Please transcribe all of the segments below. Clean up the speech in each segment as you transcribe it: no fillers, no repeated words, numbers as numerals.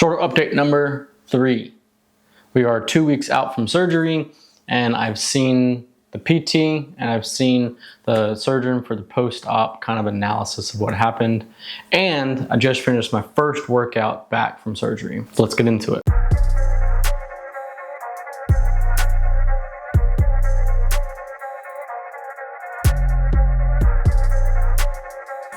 Shoulder update number 3. We are 2 weeks out from surgery, and I've seen the PT and I've seen the surgeon for the post-op kind of analysis of what happened. And I just finished my first workout back from surgery. Let's get into it.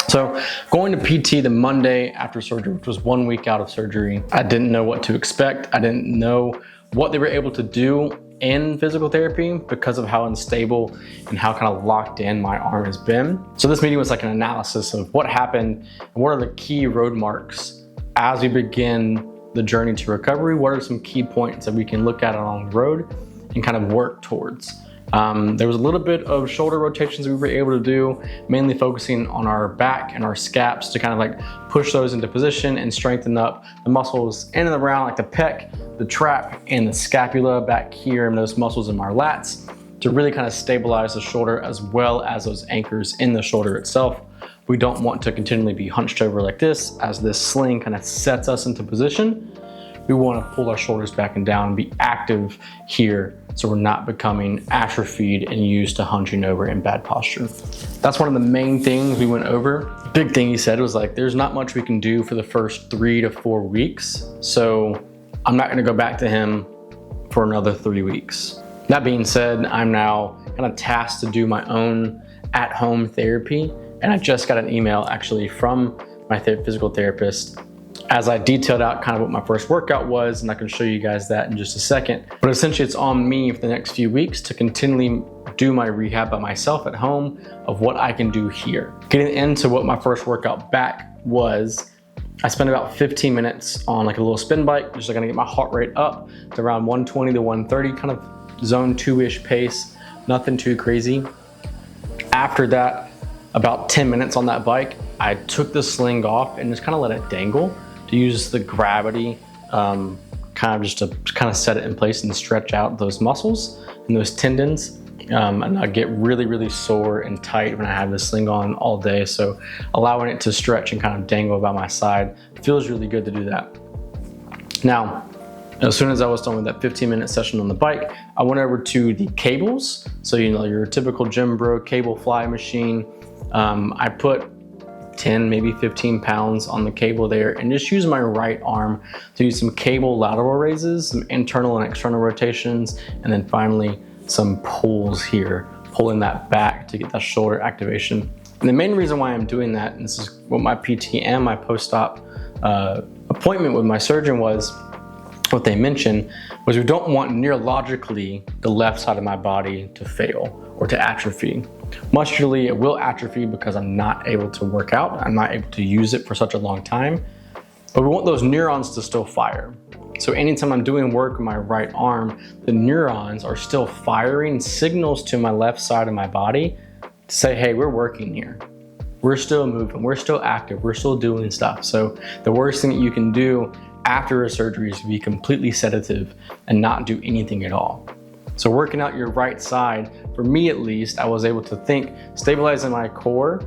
So going to PT the Monday after surgery, which was 1 week out of surgery, I didn't know what to expect. I didn't know what they were able to do in physical therapy because of how unstable and how kind of locked in my arm has been. So this meeting was like an analysis of what happened and what are the key road marks as we begin the journey to recovery. What are some key points that we can look at along the road and kind of work towards? There was a little bit of shoulder rotations we were able to do, mainly focusing on our back and our scaps to kind of like push those into position and strengthen up the muscles in and around like the pec, the trap, and the scapula back here, and those muscles in our lats to really kind of stabilize the shoulder as well as those anchors in the shoulder itself. We don't want to continually be hunched over like this as this sling kind of sets us into position. We want to pull our shoulders back and down and be active here so we're not becoming atrophied and used to hunching over in bad posture. That's one of the main things we went over. Big thing he said was like, there's not much we can do for the first 3 to 4 weeks. So I'm not gonna go back to him for another 3 weeks. That being said, I'm now kind of tasked to do my own at-home therapy. And I just got an email actually from my physical therapist as I detailed out kind of what my first workout was, and I can show you guys that in just a second. But essentially it's on me for the next few weeks to continually do my rehab by myself at home of what I can do here. Getting into what my first workout back was, I spent about 15 minutes on like a little spin bike, just gonna get my heart rate up to around 120 to 130, kind of zone 2-ish pace, nothing too crazy. After that, about 10 minutes on that bike, I took the sling off and just kind of let it dangle, to use the gravity kind of just to kind of set it in place and stretch out those muscles and those tendons. And I get really, really sore and tight when I have this sling on all day. So allowing it to stretch and kind of dangle by my side feels really good to do that. Now, as soon as I was done with that 15-minute session on the bike, I went over to the cables. So, you know, your typical gym bro cable fly machine. I put 10, maybe 15 pounds on the cable there and just use my right arm to do some cable lateral raises, some internal and external rotations, and then finally some pulls here, pulling that back to get that shoulder activation. And the main reason why I'm doing that, and this is what my PT and my post-op appointment with my surgeon was, what they mentioned was we don't want neurologically the left side of my body to fail or to atrophy. Muscularly, it will atrophy because I'm not able to work out. I'm not able to use it for such a long time. But we want those neurons to still fire. So anytime I'm doing work with my right arm, the neurons are still firing signals to my left side of my body to say, hey, we're working here. We're still moving, we're still active, we're still doing stuff. So the worst thing that you can do after a surgery is to be completely sedative and not do anything at all. So working out your right side, for me at least, I was able to think stabilizing my core,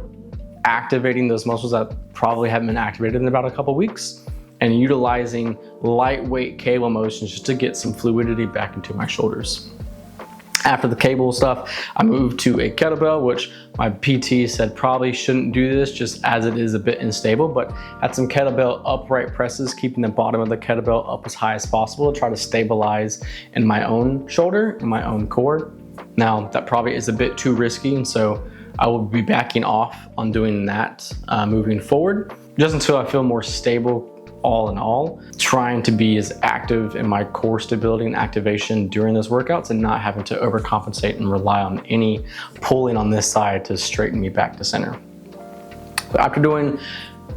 activating those muscles that probably haven't been activated in about a couple weeks, and utilizing lightweight cable motions just to get some fluidity back into my shoulders. After the cable stuff, I moved to a kettlebell, which my PT said probably shouldn't do this just as it is a bit unstable, but had some kettlebell upright presses, keeping the bottom of the kettlebell up as high as possible to try to stabilize in my own shoulder, in my own core. Now, that probably is a bit too risky, and so I will be backing off on doing that moving forward, just until I feel more stable all in all, trying to be as active in my core stability and activation during those workouts and not having to overcompensate and rely on any pulling on this side to straighten me back to center. So after doing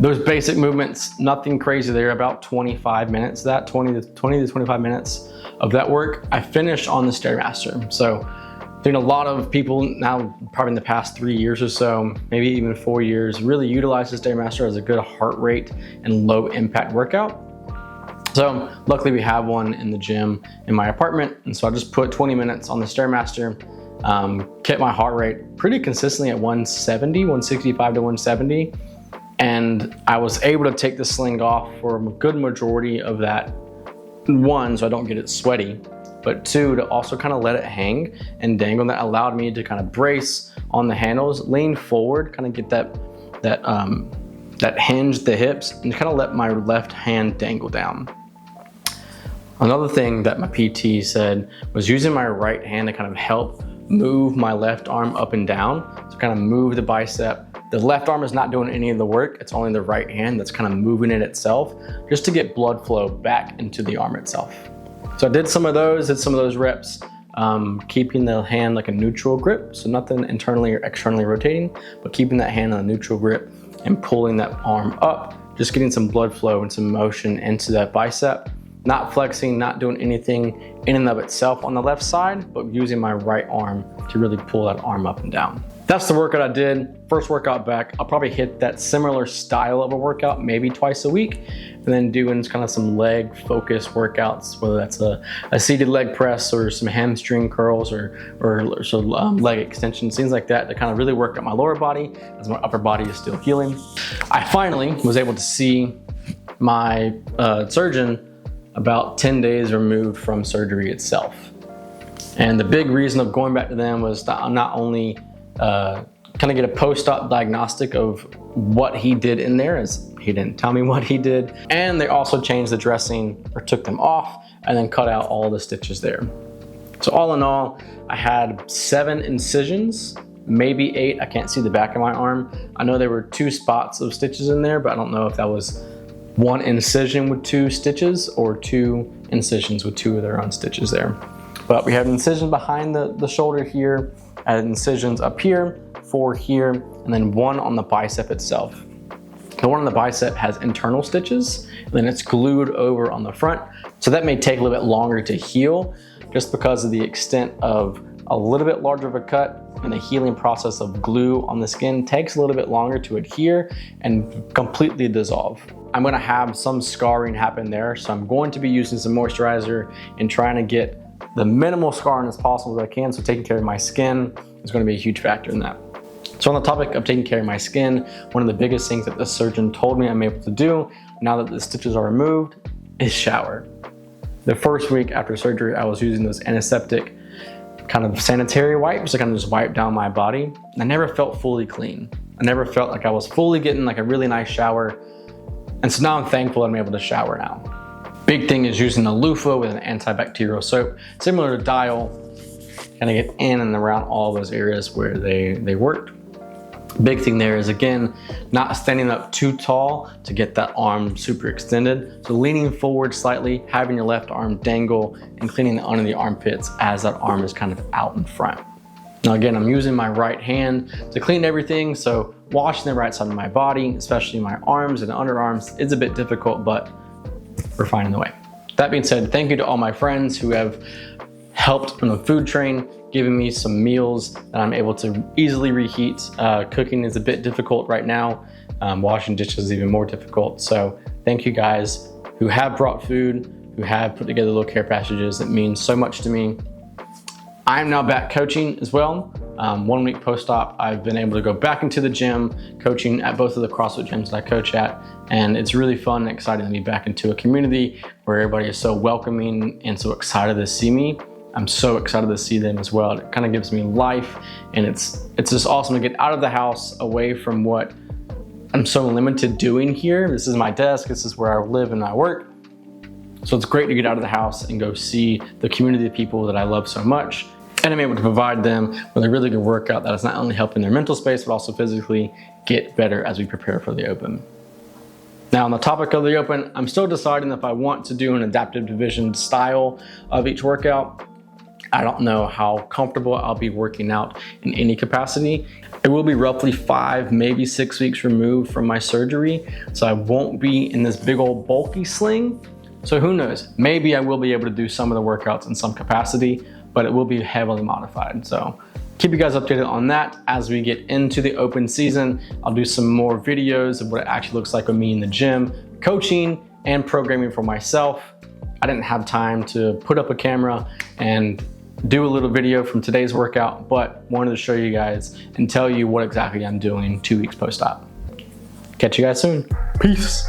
those basic movements, nothing crazy there, about 25 minutes, that 20 to 25 minutes of that work, I finished on the Stairmaster. So I think a lot of people now, probably in the past 3 years or so, maybe even 4 years, really utilize the Stairmaster as a good heart rate and low impact workout. So luckily we have one in the gym in my apartment. And so I just put 20 minutes on the Stairmaster, kept my heart rate pretty consistently at 170, 165 to 170. And I was able to take the sling off for a good majority of that. One, so I don't get it sweaty, but two, to also kind of let it hang and dangle. That allowed me to kind of brace on the handles, lean forward, kind of get that hinge, the hips, and kind of let my left hand dangle down. Another thing that my PT said was using my right hand to kind of help move my left arm up and down, to kind of move the bicep. The left arm is not doing any of the work, it's only the right hand that's kind of moving it itself, just to get blood flow back into the arm itself. So I did some of those reps, keeping the hand like a neutral grip, so nothing internally or externally rotating, but keeping that hand on a neutral grip and pulling that arm up, just getting some blood flow and some motion into that bicep. Not flexing, not doing anything in and of itself on the left side, but using my right arm to really pull that arm up and down. That's the workout I did. First workout back. I'll probably hit that similar style of a workout maybe twice a week, and then doing kind of some leg focused workouts, whether that's a seated leg press or some hamstring curls or leg extensions, things like that, to kind of really work out my lower body as my upper body is still healing. I finally was able to see my surgeon about 10 days removed from surgery itself. And the big reason of going back to them was to not only kind of get a post-op diagnostic of what he did in there, as he didn't tell me what he did, and they also changed the dressing, or took them off, and then cut out all the stitches there. So all in all, I had 7 incisions, maybe 8. I can't see the back of my arm. I know there were 2 spots of stitches in there, but I don't know if that was 1 incision with 2 stitches or 2 incisions with 2 of their own stitches there. But we have an incision behind the shoulder here, and incisions up here, 4 here, and then 1 on the bicep itself. The one on the bicep has internal stitches, and then it's glued over on the front. So that may take a little bit longer to heal, just because of the extent of a little bit larger of a cut, and the healing process of glue on the skin takes a little bit longer to adhere and completely dissolve. I'm gonna have some scarring happen there, so I'm going to be using some moisturizer and trying to get the minimal scarring as possible as I can, so taking care of my skin is going to be a huge factor in that. So on the topic of taking care of my skin, one of the biggest things that the surgeon told me I'm able to do now that the stitches are removed is shower. The first week after surgery, I was using those antiseptic kind of sanitary wipes to kind of just wipe down my body. I never felt fully clean. I never felt like I was fully getting like a really nice shower. And so now I'm thankful that I'm able to shower now. Big thing is using a loofah with an antibacterial soap, similar to Dial, kind of get in and around all those areas where they worked. Big thing there is, again, not standing up too tall to get that arm super extended. So leaning forward slightly, having your left arm dangle, and cleaning under the armpits as that arm is kind of out in front. Now again, I'm using my right hand to clean everything, so washing the right side of my body, especially my arms and underarms, is a bit difficult, but we're finding the way. That being said, thank you to all my friends who have helped on the food train, giving me some meals that I'm able to easily reheat. Cooking is a bit difficult right now. Washing dishes is even more difficult. So thank you guys who have brought food, who have put together little care packages. It means so much to me. I'm now back coaching as well. 1 week post-op, I've been able to go back into the gym, coaching at both of the CrossFit gyms that I coach at. And it's really fun and exciting to be back into a community where everybody is so welcoming and so excited to see me. I'm so excited to see them as well. It kind of gives me life, and it's just awesome to get out of the house, away from what I'm so limited doing here. This is my desk, this is where I live and I work. So it's great to get out of the house and go see the community of people that I love so much. And I'm able to provide them with a really good workout that is not only helping their mental space, but also physically get better as we prepare for the Open. Now on the topic of the Open, I'm still deciding if I want to do an adaptive division style of each workout. I don't know how comfortable I'll be working out in any capacity. It will be roughly 5, maybe 6 weeks removed from my surgery, so I won't be in this big old bulky sling. So who knows, maybe I will be able to do some of the workouts in some capacity, but it will be heavily modified. So keep you guys updated on that as we get into the Open season. I'll do some more videos of what it actually looks like with me in the gym, coaching and programming for myself. I didn't have time to put up a camera and do a little video from today's workout, but wanted to show you guys and tell you what exactly I'm doing 2 weeks post-op. Catch you guys soon. Peace.